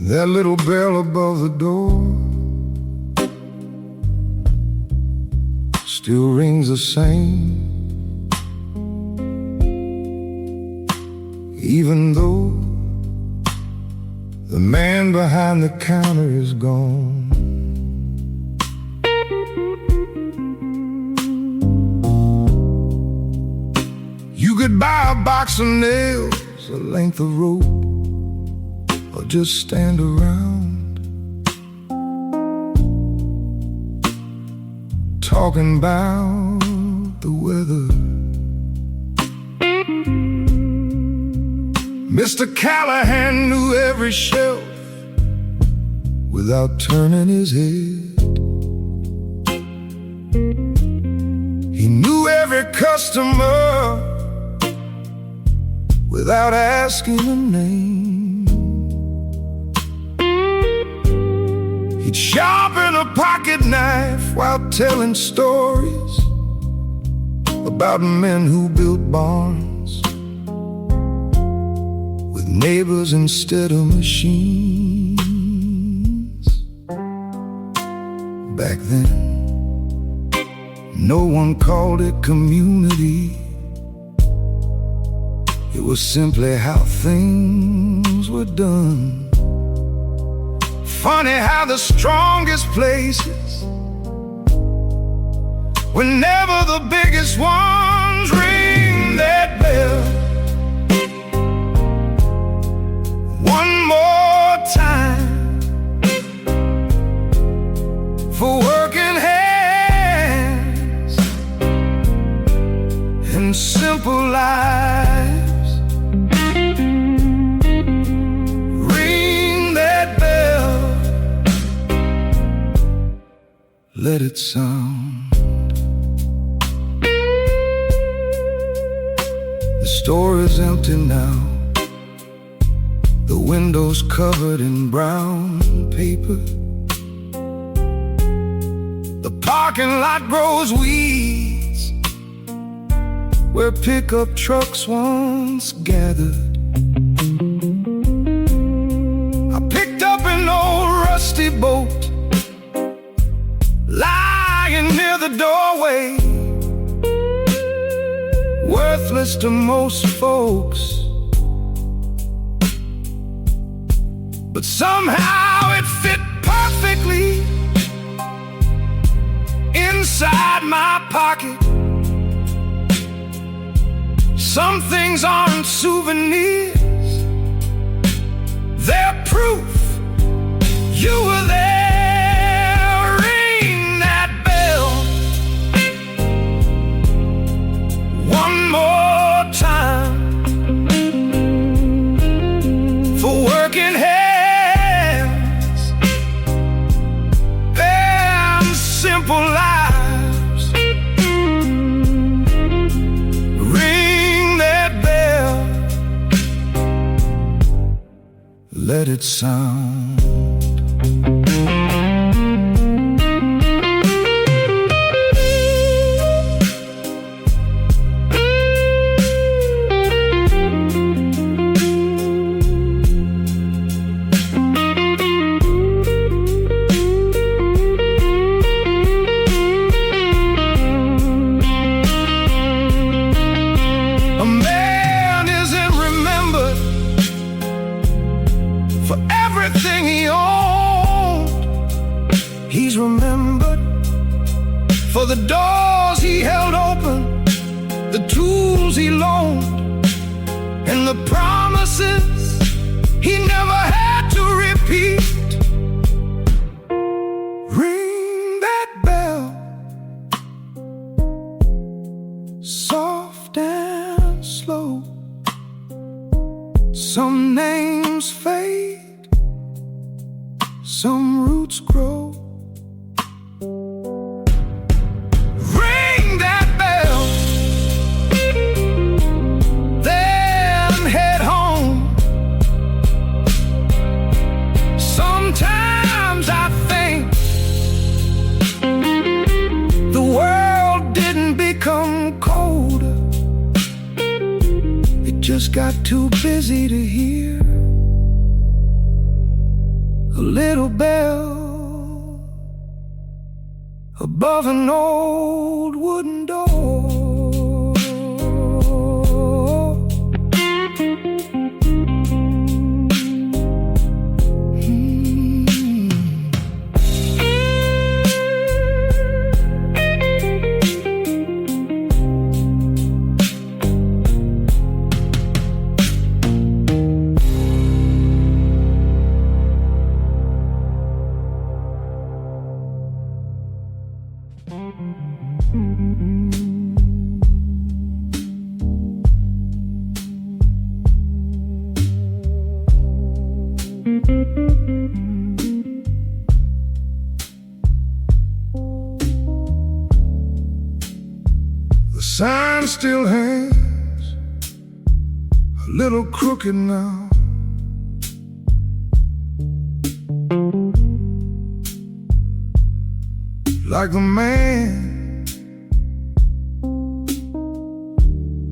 That little bell above the door still rings the same, even though the man behind the counter is gone. You could buy a box of nails, a length of rope, or just stand around talking about the weather. Mr. Callahan knew every shelf without turning his head. He knew every customer without asking a name. He'd sharpen a pocket knife while telling stories about men who built barns with neighbors instead of machines. Back then, no one called it community. It was simply how things were done. Funny how the strongest places were never the biggest ones. Ring that bell one more time for working hands and simple lives. Let it sound. The store is empty now, the windows covered in brown paper. The parking lot grows weeds where pickup trucks once gathered. I picked up an old rusty boat lying near the doorway, worthless to most folks, but somehow it fit perfectly inside my pocket. Some things aren't souvenirs, they're proof you were there. Let it sound. A man isn't remembered for everything he owned. He's remembered for the doors he held open, the tools he loaned, and the promises he never had to repeat. Ring that bell, soft and slow. Some names fade, some roots grow. Ring that bell, then head home got too busy to hear a little bell above an old wooden door. The sign still hangs, a little crooked now. Like the man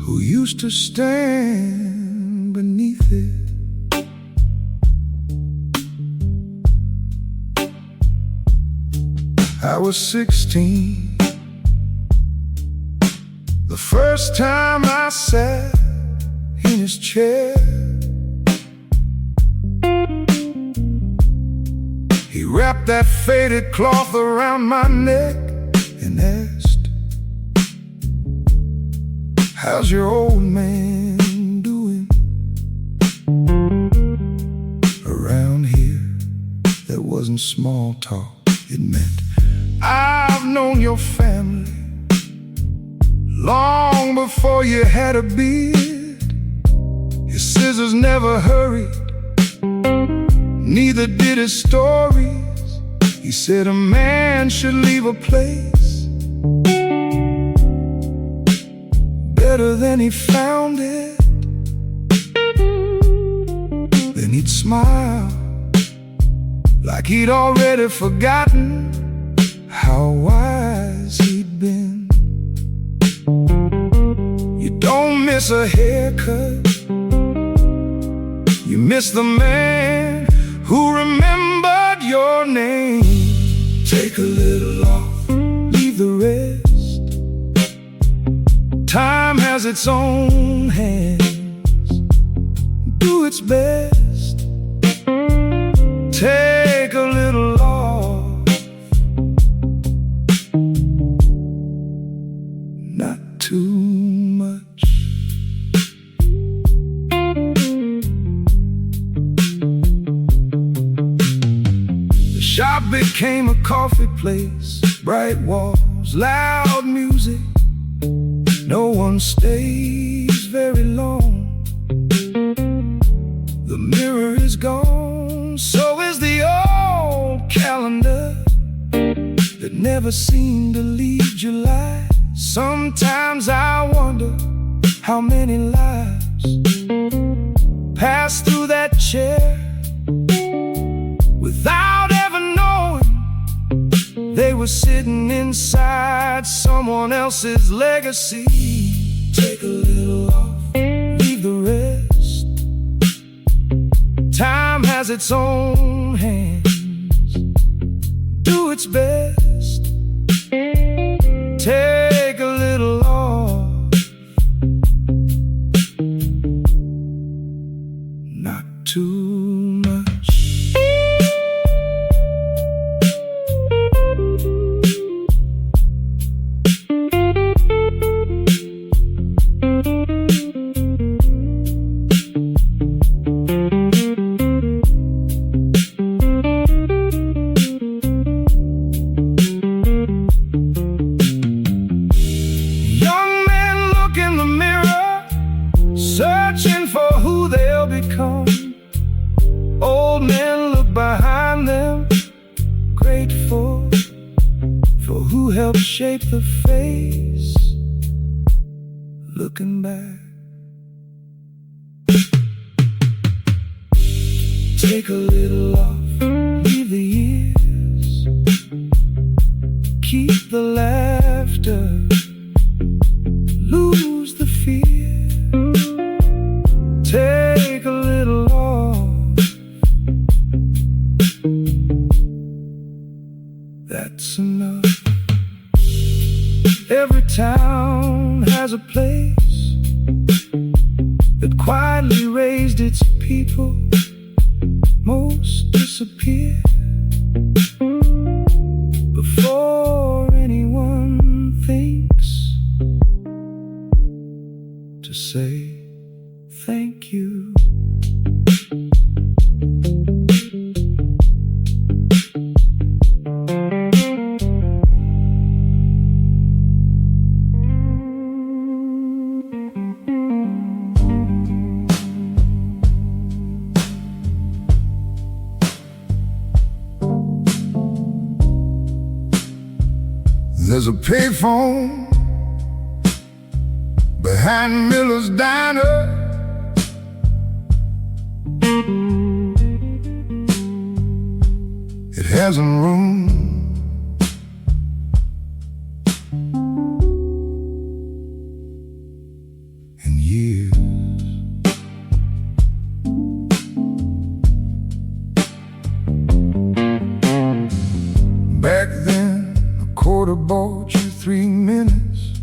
who used to stand beneath it. I was 16 the first time I sat in his chair. He wrapped that faded cloth around my neck and asked, "How's your old man doing?" Around here, there wasn't small talk. It meant, "I've known your family long before you had a beard. His scissors never hurried, neither did his stories. He said a man should leave a place better than he found it." Then he'd smile like he'd already forgotten how wise he'd been. You don't miss a haircut, you miss the man who remembered your name. Take a little off, leave the rest. Time has its own hands, do its best. Take a little off, not too much. The shop became a coffee place, bright walls, loud music. No one stays very long. The mirror is gone, so is the old calendar that never seemed to leave July. Sometimes I wonder how many lives passed through that chair without ever knowing they were sitting inside someone else's legacy. Take a little off, leave the rest. Time has its own hands, do its best. Take a little off, not too much. Searching for who they'll become. Old men look behind them, grateful for who helped shape the face. Looking back, take a little off, leave the years, keep the laughter, lose the fear. that's enough. Every town has a place that quietly raised its people. Most disappear before anyone thinks to say thank you. There's a payphone behind Miller's Diner. It hasn't room in years. Back then, a quarter bought you 3 minutes,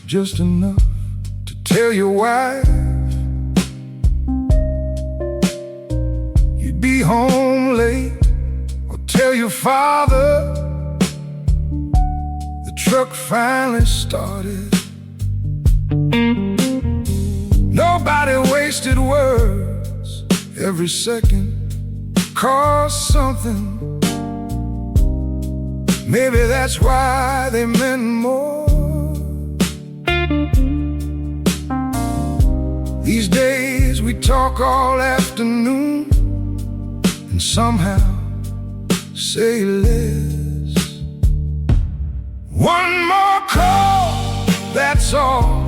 just enough to tell your wife you'd be home late, or tell your father the truck finally started. Nobody wasted words, every second cost something. Maybe that's why they meant more. These days we talk all afternoon and somehow say less. One more call, that's all.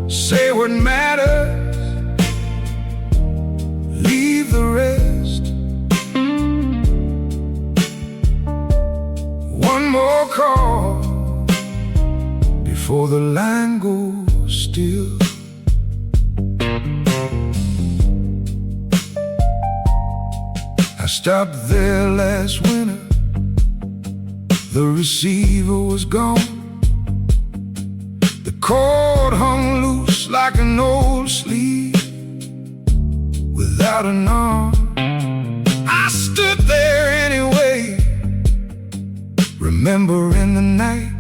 Say what matters, leave the rest. One more call before the line goes still. I stopped there last winter. The receiver was gone. The cord hung loose like an old sleeve without an arm. I stood there anyway, remembering the night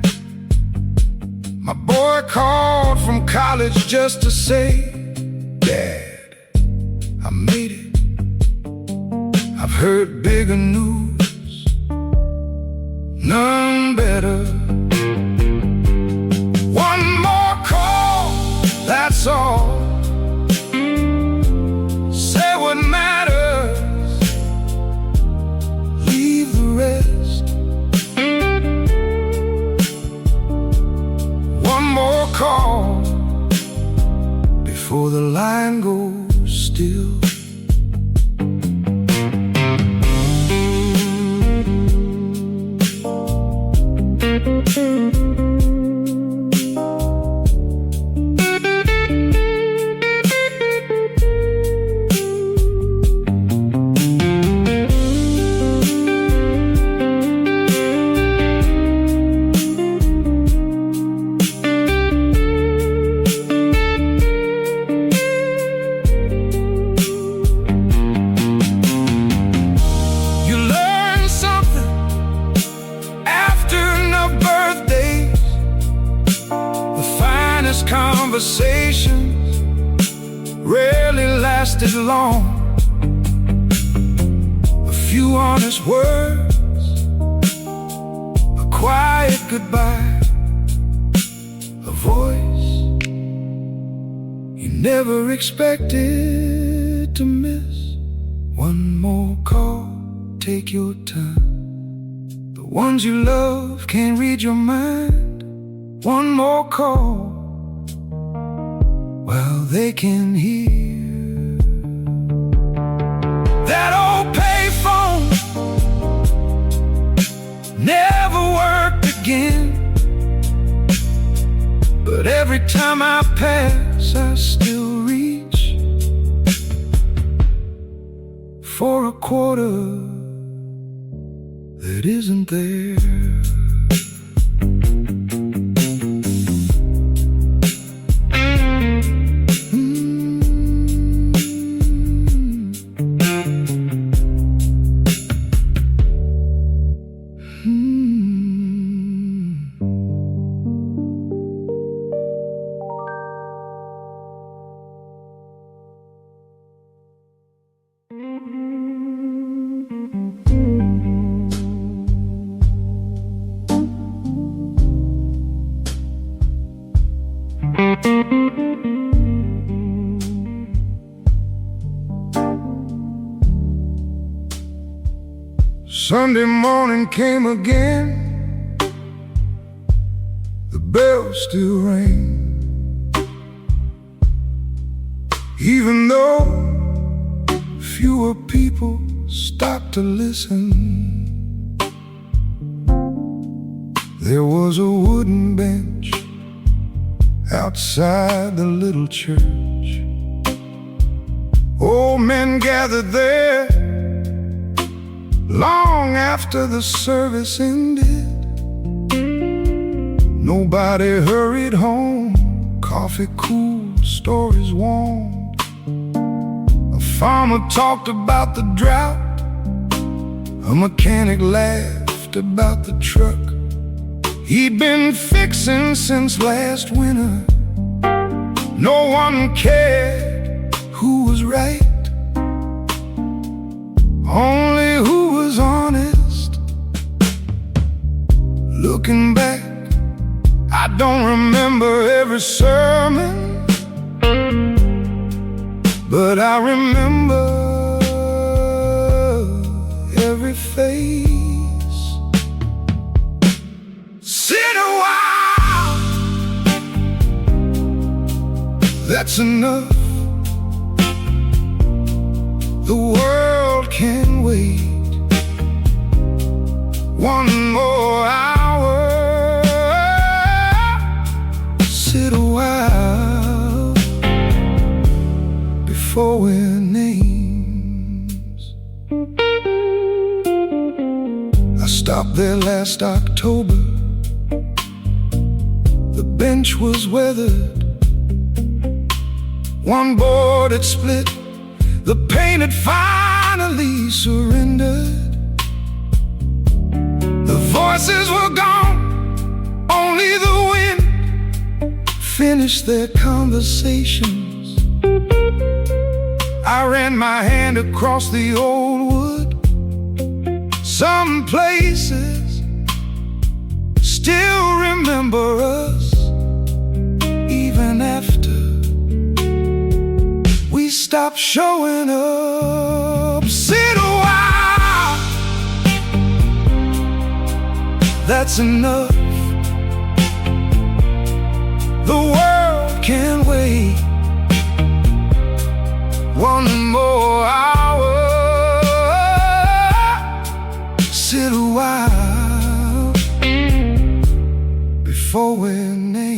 my boy called from college just to say, Dad, I made it. I've heard bigger news, none better. One more call, that's all. Say what matters, leave the rest. One more call before the line goes still. Conversations rarely lasted long. A few honest words, a quiet goodbye, a voice you never expected to miss. One more call, take your time. The ones you love can't read your mind. One more call, well, they can hear. That old payphone never worked again, but every time I pass, I still reach for a quarter that isn't there. Sunday morning came again. The bells still ring, even though fewer people stopped to listen. There was a wooden bench outside the little church. Old men gathered there long after the service ended. Nobody hurried home, coffee cooled, stories warmed. A farmer talked about the drought, a mechanic laughed about the truck he'd been fixing since last winter. No one cared who was right, only who was honest. Looking back, I don't remember every sermon, but I remember every face. Sit a while, that's enough. The world can wait one more hour. Sit a while before we're names. I stopped there last October. The bench was weathered, one board had split, the paint had finally surrendered. The voices were gone, only the wind finished their conversations. I ran my hand across the old wood. Some places still remember us, even after we stop showing up. Sit a while, that's enough. The world can wait one more hour. Sit a while before we're names.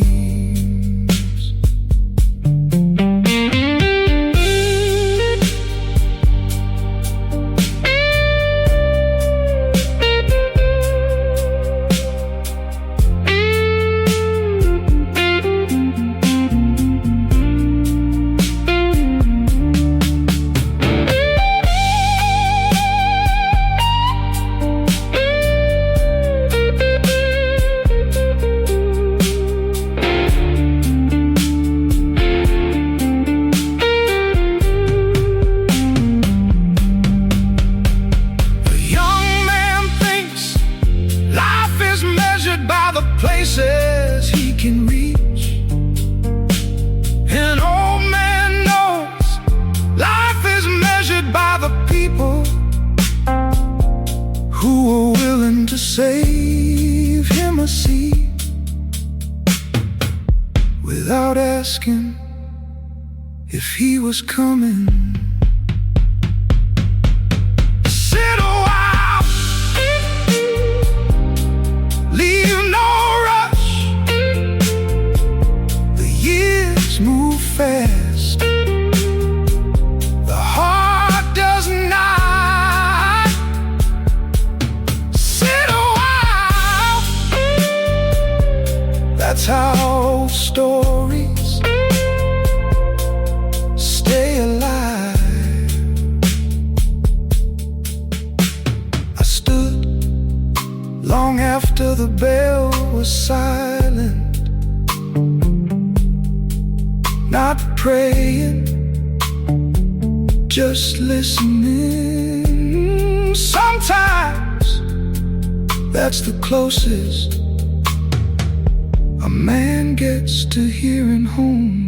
By the places he can reach. An old man knows life is measured by the people who are willing to save him a seat without asking if he was coming. Sit a while, leave no rush. The years move fast, the heart does not. stories stay alive. I stood long after the bell was silent, not praying, just listening. Sometimes that's the closest a man gets to hearing home.